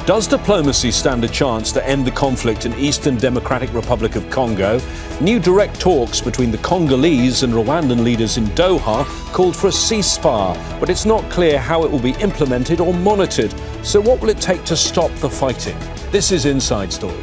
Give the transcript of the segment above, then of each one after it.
Does diplomacy stand a chance to end the conflict in Eastern Democratic Republic of Congo? New direct talks between the Congolese and Rwandan leaders in Doha called for a ceasefire, but it's not clear how it will be implemented or monitored. So what will it take to stop the fighting? This is Inside Story.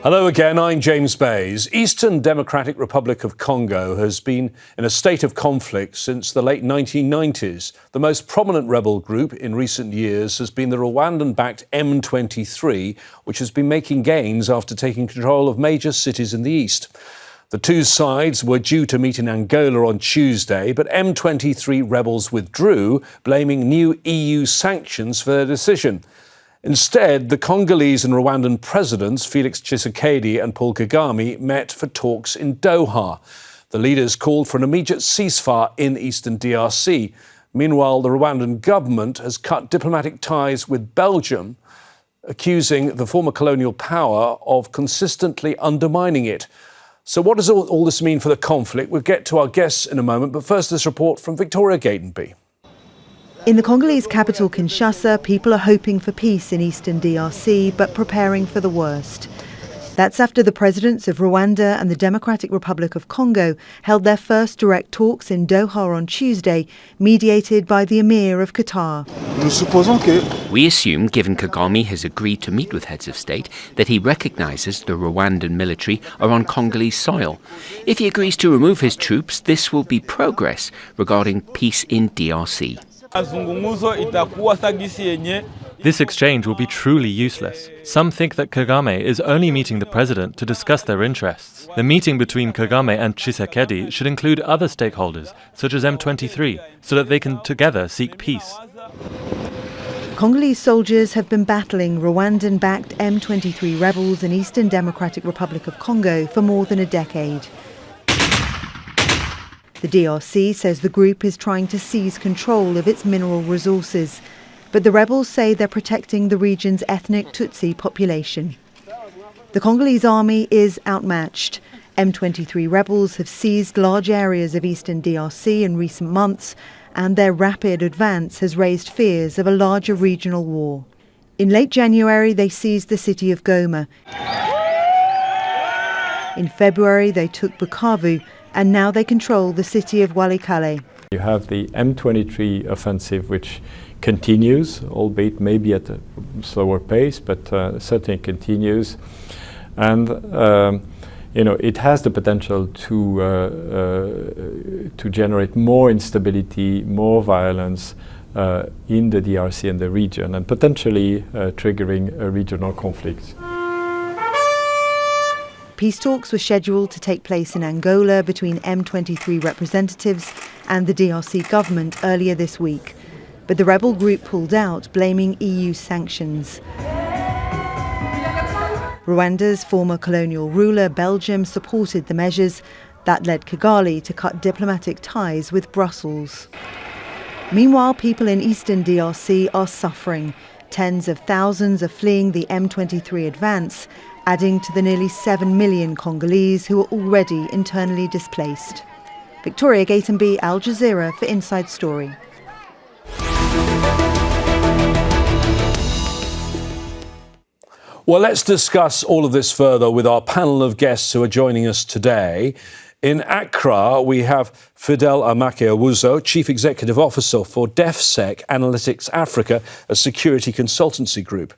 Hello again, I'm James Bays. Eastern Democratic Republic of Congo has been in a state of conflict since the late 1990s. The most prominent rebel group in recent years has been the Rwandan-backed M23, which has been making gains after taking control of major cities in the east. The two sides were due to meet in Angola on Tuesday, but M23 rebels withdrew, blaming new EU sanctions for their decision. Instead, the Congolese and Rwandan presidents, Felix Tshisekedi and Paul Kagame, met for talks in Doha. The leaders called for an immediate ceasefire in eastern DRC. Meanwhile, the Rwandan government has cut diplomatic ties with Belgium, accusing the former colonial power of consistently undermining it. So what does all this mean for the conflict? We'll get to our guests in a moment, but first this report from Victoria Gatenby. In the Congolese capital, Kinshasa, people are hoping for peace in eastern DRC, but preparing for the worst. That's after the presidents of Rwanda and the Democratic Republic of Congo held their first direct talks in Doha on Tuesday, mediated by the Emir of Qatar. We assume, given Kagame has agreed to meet with heads of state, that he recognises the Rwandan military are on Congolese soil. If he agrees to remove his troops, this will be progress regarding peace in DRC. This exchange will be truly useless. Some think that Kagame is only meeting the president to discuss their interests. The meeting between Kagame and Tshisekedi should include other stakeholders, such as M23, so that they can together seek peace. Congolese soldiers have been battling Rwandan-backed M23 rebels in Eastern Democratic Republic of Congo for more than a decade. The DRC says the group is trying to seize control of its mineral resources, but the rebels say they're protecting the region's ethnic Tutsi population. The Congolese army is outmatched. M23 rebels have seized large areas of eastern DRC in recent months, and their rapid advance has raised fears of a larger regional war. In late January, they seized the city of Goma. In February, they took Bukavu, and now they control the city of Walikale. You have the M23 offensive, which continues, albeit maybe at a slower pace, but certainly continues. And it has the potential to generate more instability, more violence in the DRC and the region, and potentially triggering a regional conflict. Peace talks were scheduled to take place in Angola between M23 representatives and the DRC government earlier this week. But the rebel group pulled out, blaming EU sanctions. Rwanda's former colonial ruler, Belgium, supported the measures that led Kigali to cut diplomatic ties with Brussels. Meanwhile, people in eastern DRC are suffering. Tens of thousands are fleeing the M23 advance, adding to the nearly 7 million Congolese who are already internally displaced. Victoria Gatenby, Al Jazeera for Inside Story. Well, let's discuss all of this further with our panel of guests who are joining us today. In Accra, we have Fidel Amakye Owusu, Chief Executive Officer for DefSEC Analytics Africa, a security consultancy group.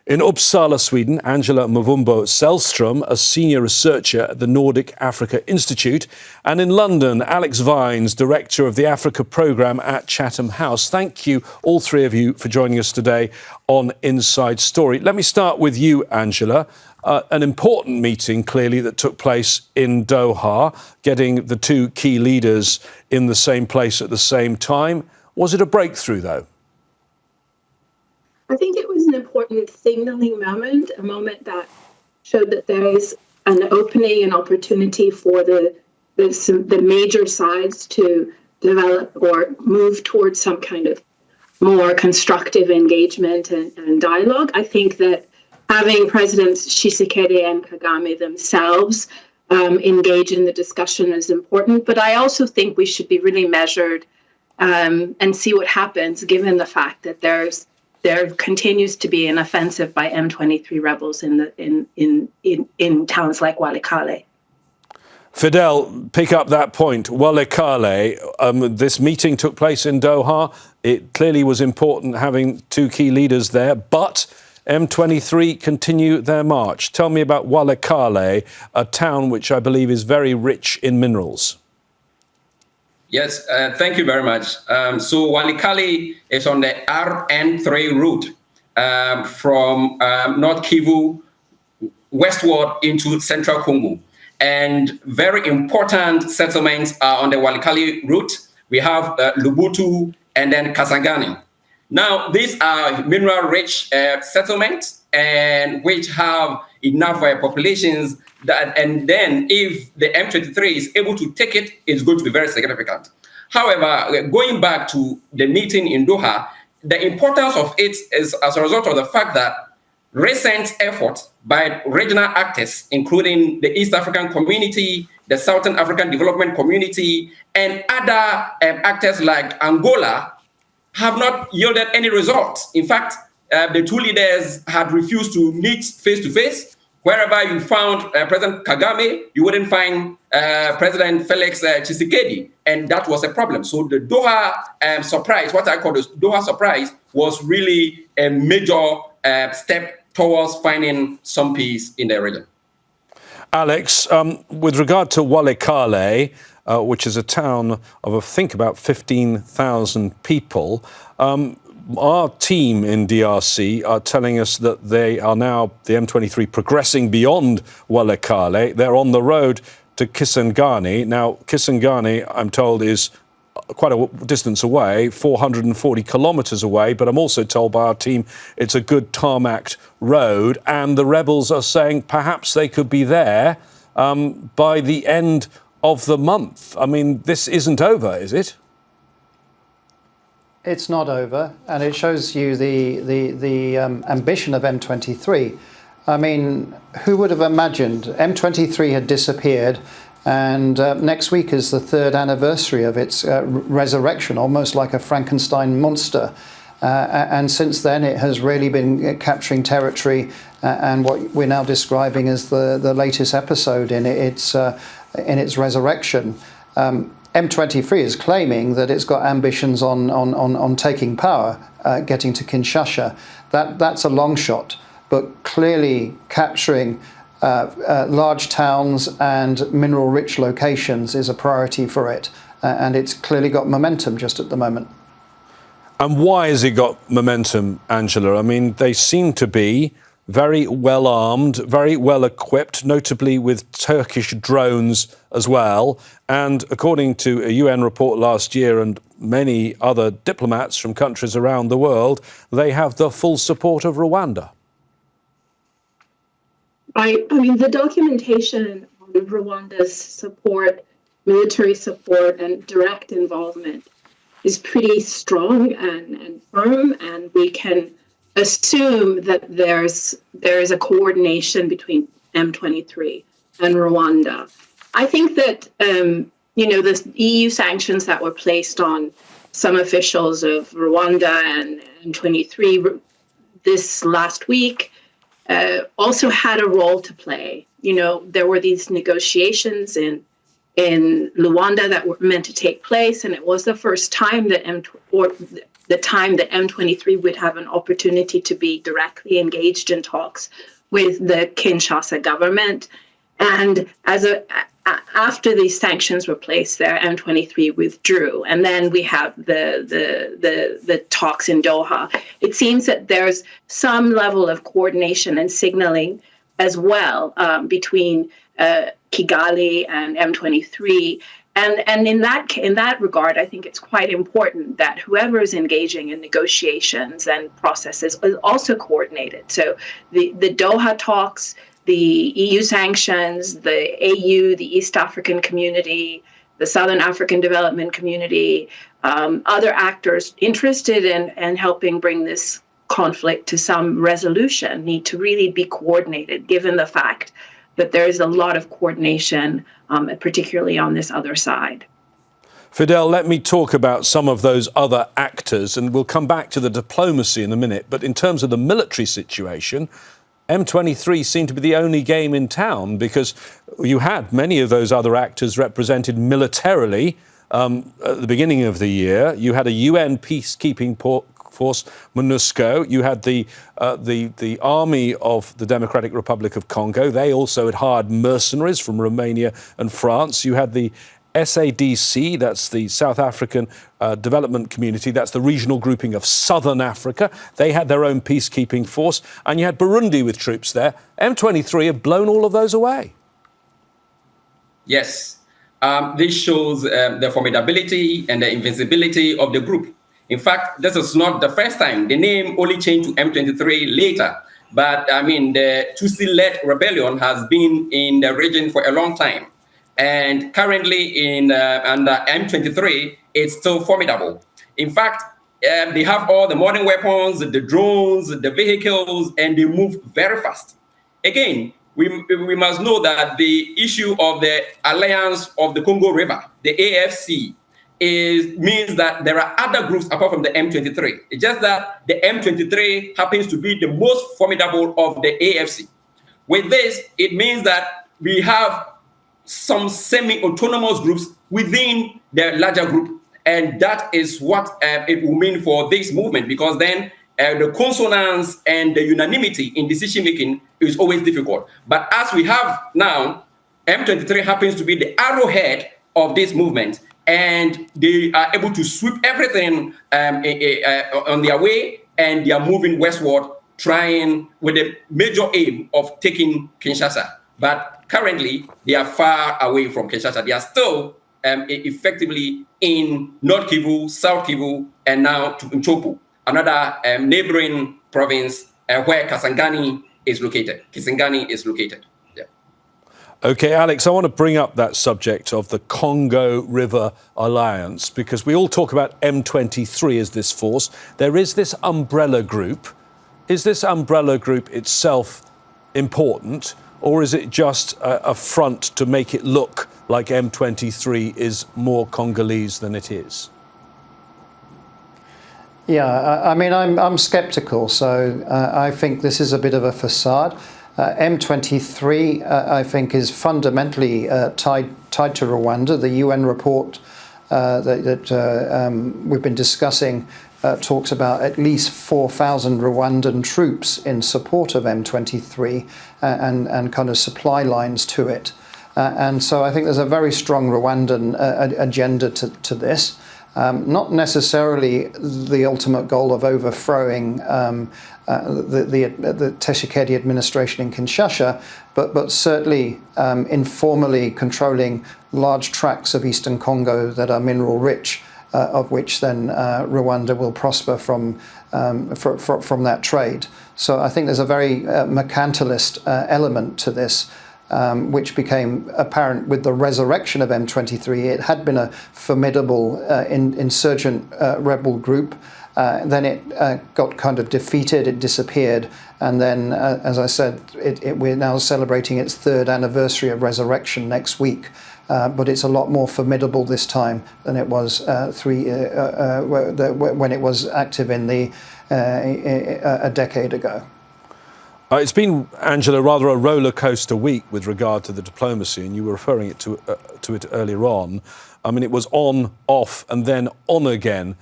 In Uppsala, Sweden, Angela Muvumba Sellström, a senior researcher at the Nordic Africa Institute. And in London, Alex Vines, director of the Africa programme at Chatham House. Thank you, all three of you, for joining us today on Inside Story. Let me start with you, Angela. An important meeting, clearly, that took place in Doha, getting the two key leaders in the same place at the same time. Was it a breakthrough, though? I think it was an important signaling moment, a moment that showed that there is an opening, an opportunity for the major sides to develop or move towards some kind of more constructive engagement and dialogue. I think that having Presidents Tshisekedi and Kagame themselves engage in the discussion is important. But I also think we should be really measured and see what happens, given the fact that there continues to be an offensive by M23 rebels in towns like Walikale. Fidel, pick up that point. Walikale, this meeting took place in Doha. It clearly was important having two key leaders there, but M23 continue their march. Tell me about Walikale, a town which I believe is very rich in minerals. Yes, thank you very much. So Walikale is on the RN3 route from North Kivu westward into central Congo. And very important settlements are on the Walikale route. We have Lubutu and then Kasangani. Now, these are mineral-rich settlements and which have enough populations that, and then if the M23 is able to take it, it's going to be very significant. However, going back to the meeting in Doha, the importance of it is as a result of the fact that recent efforts by regional actors, including the East African Community, the Southern African Development Community, and other actors like Angola, have not yielded any results. In fact, the two leaders had refused to meet face-to-face. Wherever you found President Kagame, you wouldn't find President Felix Tshisekedi, and that was a problem. So the Doha surprise, what I call the Doha surprise, was really a major step towards finding some peace in the region. Alex, with regard to Walikale, which is a town of, I think, about 15,000 people, our team in DRC are telling us that they are now, the M23, progressing beyond Walikale. They're on the road to Kisangani. Now, Kisangani, I'm told, is quite a distance away, 440 kilometres away, but I'm also told by our team it's a good tarmacked road, and the rebels are saying perhaps they could be there by the end of the month. I mean, this isn't over, is it? It's not over, and it shows you the ambition of M23. I mean, who would have imagined M23 had disappeared, and next week is the 3rd anniversary of its resurrection, almost like a Frankenstein monster. And since then, it has really been capturing territory, and what we're now describing as the latest episode in its resurrection. M23 is claiming that it's got ambitions on taking power, getting to Kinshasa. That's a long shot, but clearly capturing large towns and mineral-rich locations is a priority for it, and it's clearly got momentum just at the moment. And why has it got momentum, Angela? I mean, they seem to be very well armed, very well equipped, notably with Turkish drones as well. And according to a UN report last year and many other diplomats from countries around the world, they have the full support of Rwanda. I mean, the documentation on Rwanda's support, military support, and direct involvement is pretty strong and firm, and we can assume that there is a coordination between M23 and Rwanda. I think that the EU sanctions that were placed on some officials of Rwanda and M23 this last week also had a role to play. You know, there were these negotiations in Rwanda that were meant to take place, and it was the first time that the time that M23 would have an opportunity to be directly engaged in talks with the Kinshasa government. And after these sanctions were placed there, M23 withdrew, and then we have the talks in Doha. It seems that there's some level of coordination and signaling as well between Kigali and M23. And in that regard, I think it's quite important that whoever is engaging in negotiations and processes is also coordinated. So the Doha talks, the EU sanctions, the AU, the East African Community, the Southern African Development Community, other actors interested in helping bring this conflict to some resolution need to really be coordinated, given the fact that there is a lot of coordination, particularly on this other side. Fidel, let me talk about some of those other actors, and we'll come back to the diplomacy in a minute. But in terms of the military situation, M23 seemed to be the only game in town, because you had many of those other actors represented militarily at the beginning of the year. You had a UN peacekeeping force, MONUSCO. You had the army of the Democratic Republic of Congo. They also had hired mercenaries from Romania and France. You had the SADC, that's the South African Development Community, that's the regional grouping of Southern Africa. They had their own peacekeeping force. And you had Burundi with troops there. M23 have blown all of those away. Yes, this shows the formidability and the invincibility of the group. In fact, this is not the first time. The name only changed to M23 later. But I mean, the Tutsi-led rebellion has been in the region for a long time. And currently under M23, it's still formidable. In fact, they have all the modern weapons, the drones, the vehicles, and they move very fast. Again, we must know that the issue of the Alliance of the Congo River, the AFC, means that there are other groups apart from the M23. It's just that the M23 happens to be the most formidable of the AFC. With this, it means that we have some semi-autonomous groups within the larger group. And that is what it will mean for this movement, because then the consonance and the unanimity in decision-making is always difficult. But as we have now, M23 happens to be the arrowhead of this movement, and they are able to sweep everything on their way, and they are moving westward, trying with a major aim of taking Kinshasa. But currently, they are far away from Kinshasa. They are still effectively in North Kivu, South Kivu, and now to Nchopu, another neighboring province where Kisangani is located. Yeah. OK, Alex, I want to bring up that subject of the Congo River Alliance, because we all talk about M23 as this force. There is this umbrella group. Is this umbrella group itself important? Or is it just a front to make it look like M23 is more Congolese than it is? Yeah, I mean, I'm sceptical, so I think this is a bit of a facade. M23, I think, is fundamentally tied to Rwanda. The UN report that we've been discussing talks about at least 4,000 Rwandan troops in support of M23 and kind of supply lines to it. And so I think there's a very strong Rwandan agenda to this. Not necessarily the ultimate goal of overthrowing the Tshisekedi administration in Kinshasa, but certainly informally controlling large tracts of eastern Congo that are mineral rich, of which then Rwanda will prosper from that trade. So I think there's a very mercantilist element to this, which became apparent with the resurrection of M23. It had been a formidable insurgent rebel group. Then it got kind of defeated, it disappeared. And then, as I said, we're now celebrating its 3rd anniversary of resurrection next week. But it's a lot more formidable this time than it was when it was active in a decade ago. It's been, Angela, rather a roller coaster week with regard to the diplomacy, and you were referring to it earlier on. I mean, it was on, off, and then on again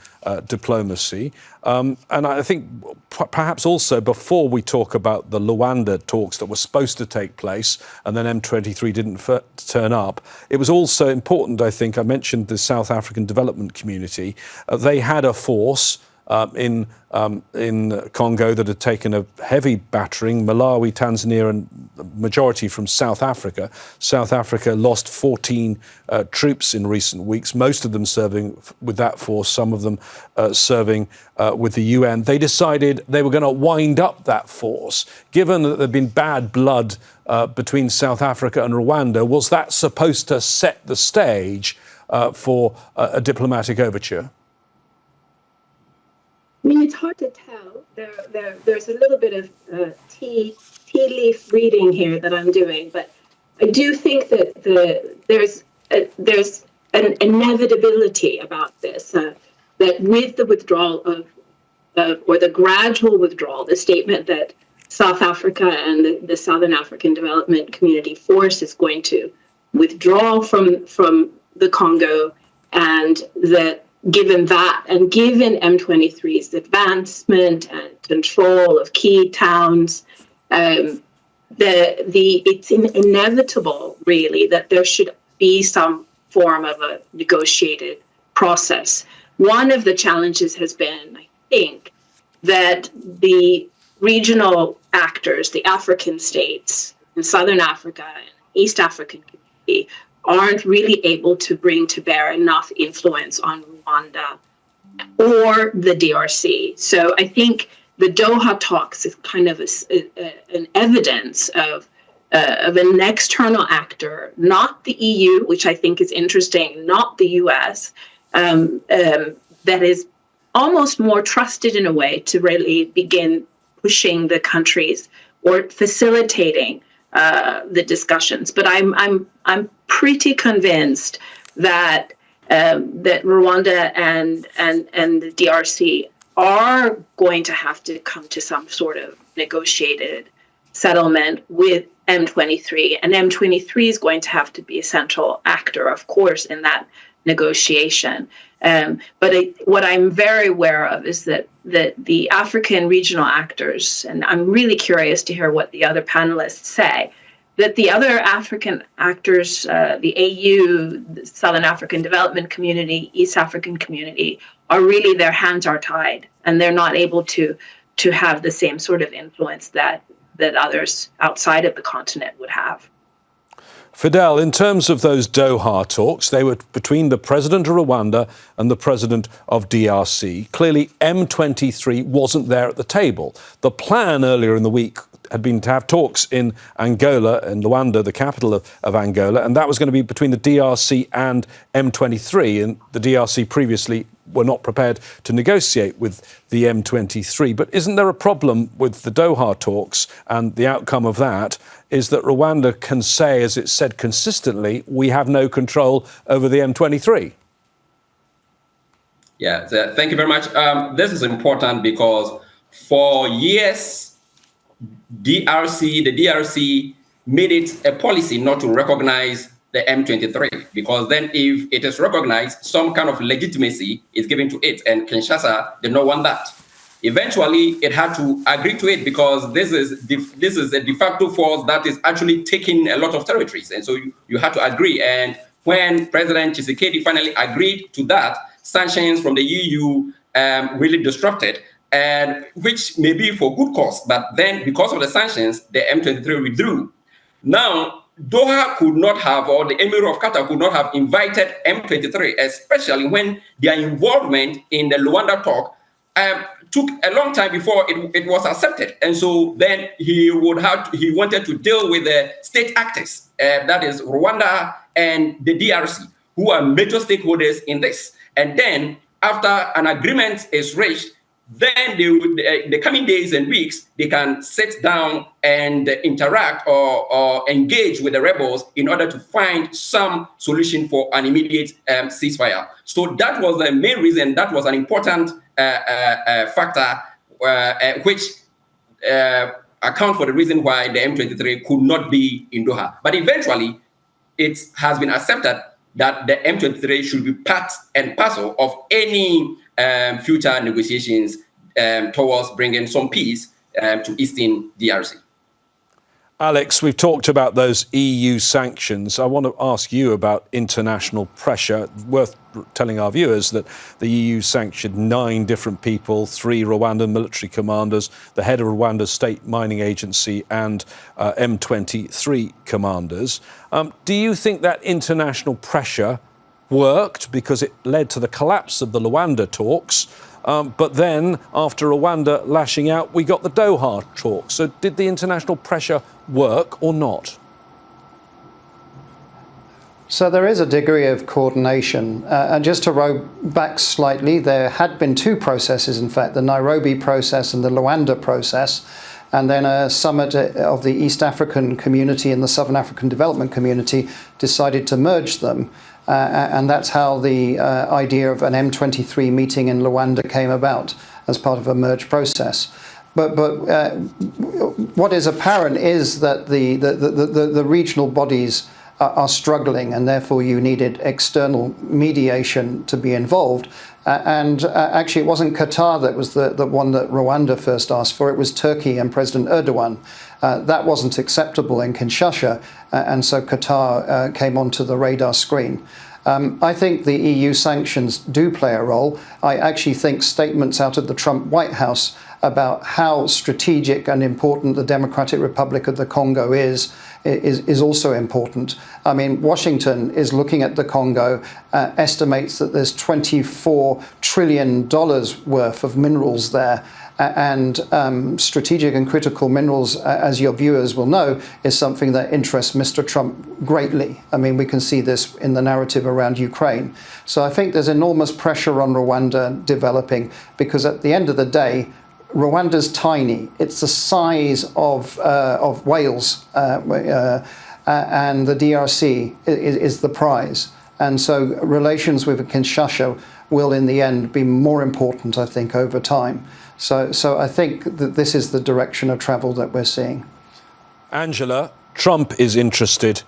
diplomacy. And I think perhaps also before we talk about the Rwanda talks that were supposed to take place and then M23 didn't turn up, it was also important, I think, I mentioned the South African Development Community. They had a force in Congo that had taken a heavy battering. Malawi, Tanzania, and the majority from South Africa. South Africa lost 14 troops in recent weeks, most of them serving with that force, some of them serving with the UN. They decided they were going to wind up that force. Given that there'd been bad blood between South Africa and Rwanda, was that supposed to set the stage for a diplomatic overture? I mean, it's hard to tell. There's a little bit of tea leaf reading here that I'm doing, but I do think that there's an inevitability about this. That with the withdrawal or the gradual withdrawal, the statement that South Africa and the Southern African Development Community Force is going to withdraw from the Congo, and that given that, and given M23's advancement and control of key towns, it's inevitable, really, that there should be some form of a negotiated process. One of the challenges has been, I think, that the regional actors, the African states in Southern Africa and East African community, aren't really able to bring to bear enough influence on Rwanda or the DRC. So I think the Doha talks is kind of an evidence of an external actor, not the EU, which I think is interesting, not the US, that is almost more trusted in a way to really begin pushing the countries or facilitating the discussions. But I'm pretty convinced that that Rwanda and the DRC are going to have to come to some sort of negotiated settlement with M23, and M23 is going to have to be a central actor, of course, in that negotiation. But what I'm very aware of is that the African regional actors, and I'm really curious to hear what the other panelists say, that the other African actors, the AU, the Southern African Development Community, East African Community, are really, their hands are tied, and they're not able to have the same sort of influence that others outside of the continent would have. Fidel, in terms of those Doha talks, they were between the president of Rwanda and the president of DRC. Clearly, M23 wasn't there at the table. The plan earlier in the week had been to have talks in Angola, in Luanda, the capital of Angola, and that was going to be between the DRC and M23. And the DRC previously were not prepared to negotiate with the M23. But isn't there a problem with the Doha talks, and the outcome of that is that Rwanda can say, as it's said consistently, we have no control over the M23? Yeah, thank you very much. This is important because for years, the DRC made it a policy not to recognize the M23, because then if it is recognized, some kind of legitimacy is given to it, and Kinshasa did not want that. Eventually, it had to agree to it because this is a de facto force that is actually taking a lot of territories, and so you had to agree. And when President Tshisekedi finally agreed to that, sanctions from the EU really disrupted, and which may be for good cause, but then because of the sanctions, the M23 withdrew. Now, Doha could not have, or the Emir of Qatar could not have invited M23, especially when their involvement in the Luanda talk took a long time before it was accepted. And so then he wanted to deal with the state actors, that is Rwanda and the DRC, who are major stakeholders in this. And then after an agreement is reached, then the coming days and weeks, they can sit down and interact or engage with the rebels in order to find some solution for an immediate ceasefire. So that was the main reason, that was an important factor which account for the reason why the M23 could not be in Doha. But eventually, it has been accepted that the M23 should be part and parcel of any future negotiations towards bringing some peace to Eastern DRC. Alex, we've talked about those EU sanctions. I want to ask you about international pressure. Worth telling our viewers that the EU sanctioned 9 different people, 3 Rwandan military commanders, the head of Rwanda's state mining agency, and M23 commanders. Do you think that international pressure worked because it led to the collapse of the Luanda talks? But then, after Rwanda lashing out, we got the Doha talks. So did the international pressure work or not? So there is a degree of coordination. And just to row back slightly, there had been two processes, in fact, the Nairobi process and the Luanda process, and then a summit of the East African community and the Southern African Development Community decided to merge them. And that's how the idea of an M23 meeting in Luanda came about as part of a merge process. But what is apparent is that the regional bodies are struggling, and therefore you needed external mediation to be involved. Actually, it wasn't Qatar that was the one that Rwanda first asked for. It was Turkey and President Erdogan. That wasn't acceptable in Kinshasa, and so Qatar came onto the radar screen. I think the EU sanctions do play a role. I actually think statements out of the Trump White House about how strategic and important the Democratic Republic of the Congo is also important. I mean, Washington is looking at the Congo, estimates that there's $24 trillion worth of minerals there. And strategic and critical minerals, as your viewers will know, is something that interests Mr. Trump greatly. I mean, we can see this in the narrative around Ukraine. So I think there's enormous pressure on Rwanda developing, because at the end of the day, Rwanda's tiny. It's the size of Wales, and the DRC is the prize. And so relations with Kinshasa will, in the end, be more important, I think, over time. So I think that this is the direction of travel that we're seeing. Angela, Trump is interested.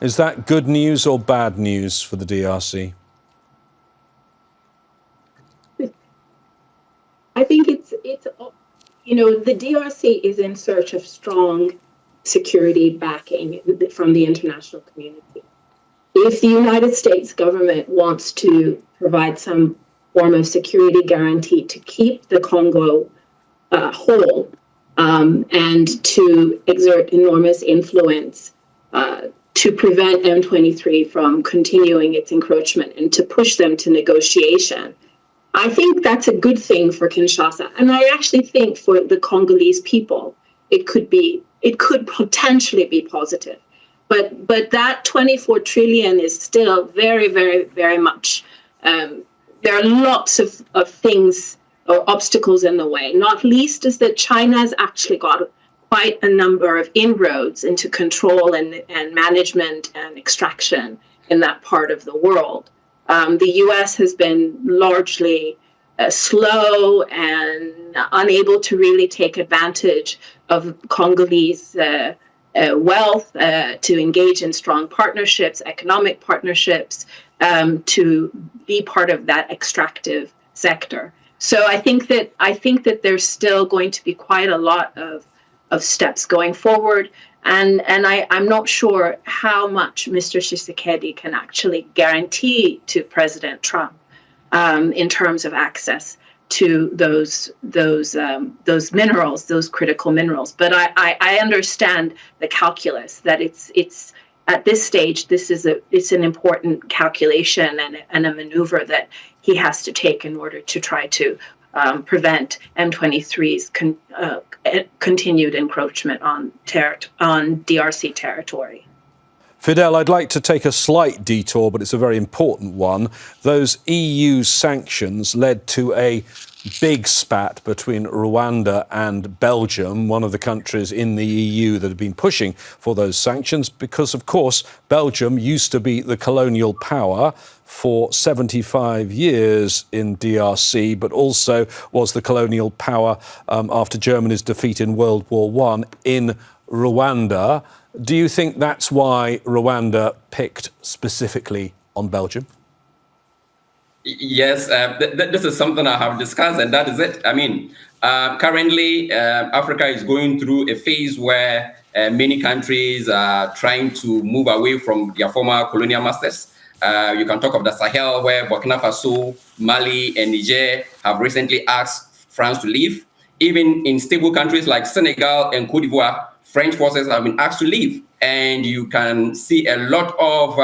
Is that good news or bad news for the DRC? I think it's the DRC is in search of strong security backing from the international community. If the United States government wants to provide some form of security guarantee to keep the Congo whole, and to exert enormous influence to prevent M23 from continuing its encroachment and to push them to negotiation, I think that's a good thing for Kinshasa. And I actually think for the Congolese people, it could potentially be positive. But that 24 trillion is still very, very, very much, there are lots of things or obstacles in the way. Not least is that China's actually got quite a number of inroads into control and management and extraction in that part of the world. The U.S. has been largely slow and unable to really take advantage of Congolese wealth to engage in strong partnerships, economic partnerships, to be part of that extractive sector. So I think that there's still going to be quite a lot of steps going forward. And I'm not sure how much Mr. Tshisekedi can actually guarantee to President Trump in terms of access to those minerals, those critical minerals. But I understand the calculus that it's at this stage, it's an important calculation and a maneuver that he has to take in order to try to prevent M23's continued encroachment on DRC territory. Fidel, I'd like to take a slight detour, but it's a very important one. Those EU sanctions led to a big spat between Rwanda and Belgium, one of the countries in the EU that have been pushing for those sanctions, because, of course, Belgium used to be the colonial power for 75 years in DRC, but also was the colonial power after Germany's defeat in World War I in Rwanda. Do you think that's why Rwanda picked specifically on Belgium? Yes, this is something I have discussed, and that is it. I mean, currently, Africa is going through a phase where many countries are trying to move away from their former colonial masters. You can talk of the Sahel, where Burkina Faso, Mali, and Niger have recently asked France to leave. Even in stable countries like Senegal and Cote d'Ivoire, French forces have been asked to leave. And you can see a lot of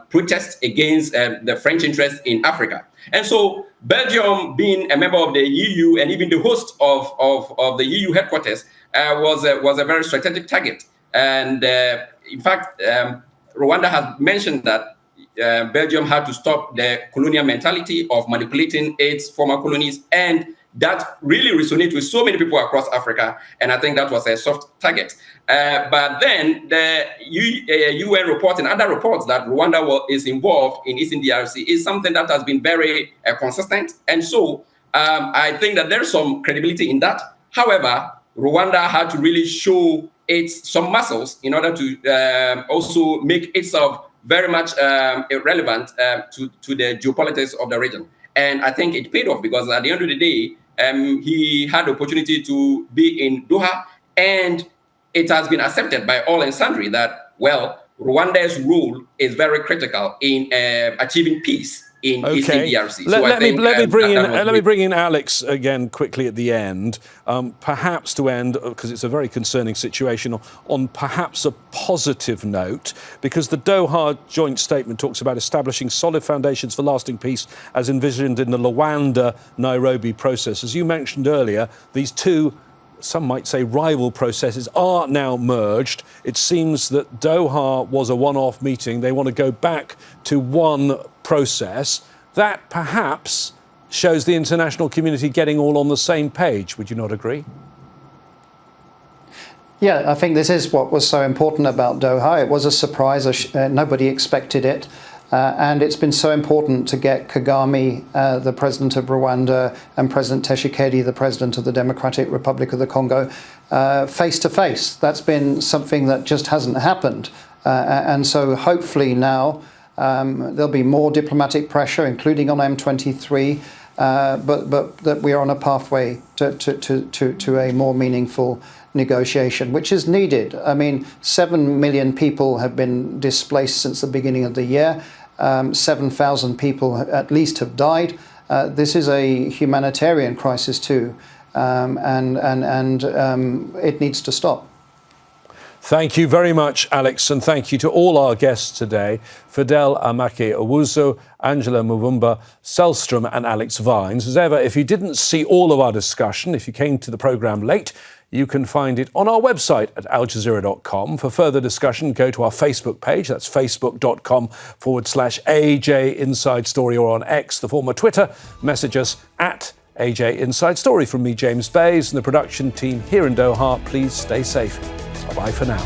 protests against the French interest in Africa. And so Belgium, being a member of the EU and even the host of the EU headquarters, was a very strategic target. And in fact, Rwanda has mentioned that Belgium had to stop the colonial mentality of manipulating its former colonies, and that really resonates with so many people across Africa, and I think that was a soft target. But then the UN report and other reports that Rwanda is involved in Eastern DRC is something that has been very consistent, and so I think that there's some credibility in that. However, Rwanda had to really show some muscles in order to also make itself very much irrelevant to the geopolitics of the region. And I think it paid off, because at the end of the day, he had the opportunity to be in Doha, and it has been accepted by all and sundry that, well, Rwanda's role is very critical in achieving peace in Eastern DRC. Let me bring in Alex again quickly at the end, perhaps to end, because it's a very concerning situation, on perhaps a positive note, because the Doha joint statement talks about establishing solid foundations for lasting peace as envisioned in the Rwanda-Nairobi process. As you mentioned earlier, these two, some might say, rival processes are now merged. It seems that Doha was a one-off meeting. They want to go back to one process. That perhaps shows the international community getting all on the same page. Would you not agree? Yeah, I think this is what was so important about Doha. It was a surprise. Nobody expected it. And it's been so important to get Kagame, the president of Rwanda, and President Tshisekedi, the president of the Democratic Republic of the Congo, face to face. That's been something that just hasn't happened. And so hopefully now there'll be more diplomatic pressure, including on M23, but that we are on a pathway to a more meaningful negotiation, which is needed. I mean, 7 million people have been displaced since the beginning of the year. 7,000 people at least have died. This is a humanitarian crisis too, and it needs to stop. Thank you very much, Alex, and thank you to all our guests today: Fidel, Amakye, Owusu, Angela Muvumba, Sellström and Alex Vines. As ever, if you didn't see all of our discussion, if you came to the programme late, you can find it on our website at aljazeera.com. For further discussion, go to our Facebook page. That's facebook.com/AJ Inside Story, or on X, the former Twitter. Message us at AJ Inside Story. From me, James Bays, and the production team here in Doha, please stay safe. Bye-bye for now.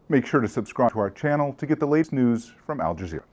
Make sure to subscribe to our channel to get the latest news from Al Jazeera.